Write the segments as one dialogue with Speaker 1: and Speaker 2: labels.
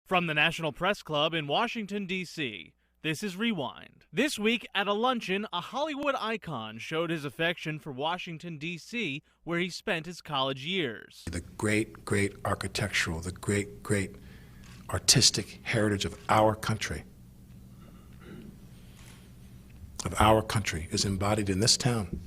Speaker 1: From the National Press Club in Washington, D.C., this is Rewind. This week at a luncheon, a Hollywood icon showed his affection for Washington, D.C., where he spent his college years.
Speaker 2: The great, great architectural, the great, great artistic heritage of our country, is embodied in this town,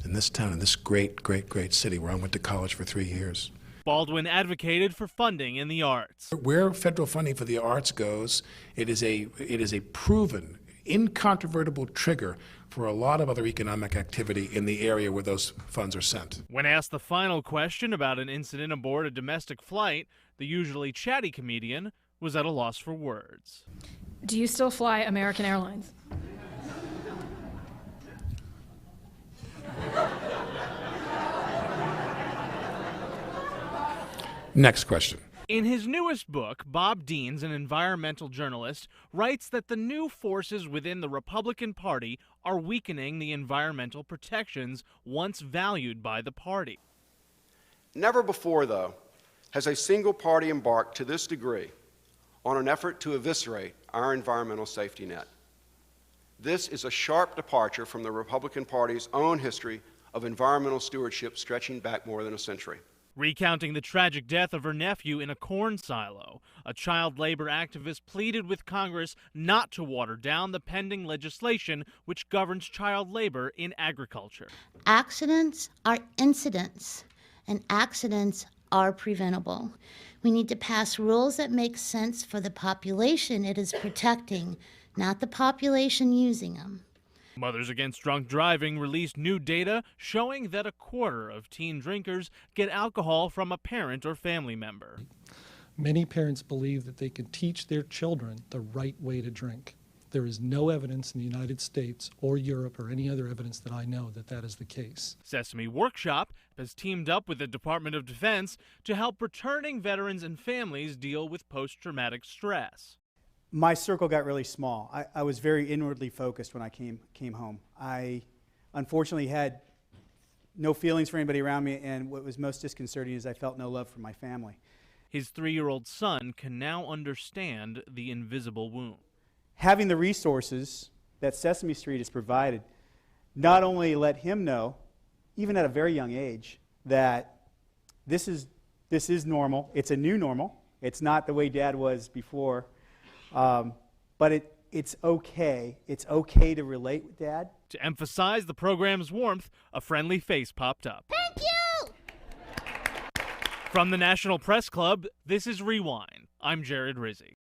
Speaker 2: in this great, great, great city where I went to college for 3 years.
Speaker 1: Baldwin advocated for funding in the arts.
Speaker 2: Where federal funding for the arts goes, it is a proven, incontrovertible trigger for a lot of other economic activity in the area where those funds are sent.
Speaker 1: When asked the final question about an incident aboard a domestic flight, the usually chatty comedian was at a loss for words.
Speaker 3: Do you still fly American Airlines?
Speaker 2: Next question.
Speaker 1: In his newest book, Bob Deans, an environmental journalist, writes that the new forces within the Republican Party are weakening the environmental protections once valued by the party.
Speaker 4: Never before, though, has a single party embarked to this degree on an effort to eviscerate our environmental safety net. This is a sharp departure from the Republican Party's own history of environmental stewardship stretching back more than a century.
Speaker 1: Recounting the tragic death of her nephew in a corn silo, a child labor activist pleaded with Congress not to water down the pending legislation which governs child labor in agriculture.
Speaker 5: Accidents are incidents, and accidents are preventable. We need to pass rules that make sense for the population it is protecting, not the population using them.
Speaker 1: Mothers Against Drunk Driving released new data showing that a quarter of teen drinkers get alcohol from a parent or family member.
Speaker 6: Many parents believe that they can teach their children the right way to drink. There is no evidence in the United States or Europe or any other evidence that I know that that is the case.
Speaker 1: Sesame Workshop has teamed up with the Department of Defense to help returning veterans and families deal with post-traumatic stress.
Speaker 7: My circle got really small. I was very inwardly focused when I came home. I unfortunately had no feelings for anybody around me, and what was most disconcerting is I felt no love for my family.
Speaker 1: His 3-year-old son can now understand the invisible wound.
Speaker 7: Having the resources that Sesame Street has provided not only let him know, even at a very young age, that this is normal. It's a new normal. It's not the way Dad was before. But it's okay. It's okay to relate with Dad.
Speaker 1: To emphasize the program's warmth, a friendly face popped up.
Speaker 5: Thank you!
Speaker 1: From the National Press Club, this is Rewind. I'm Jared Rizzi.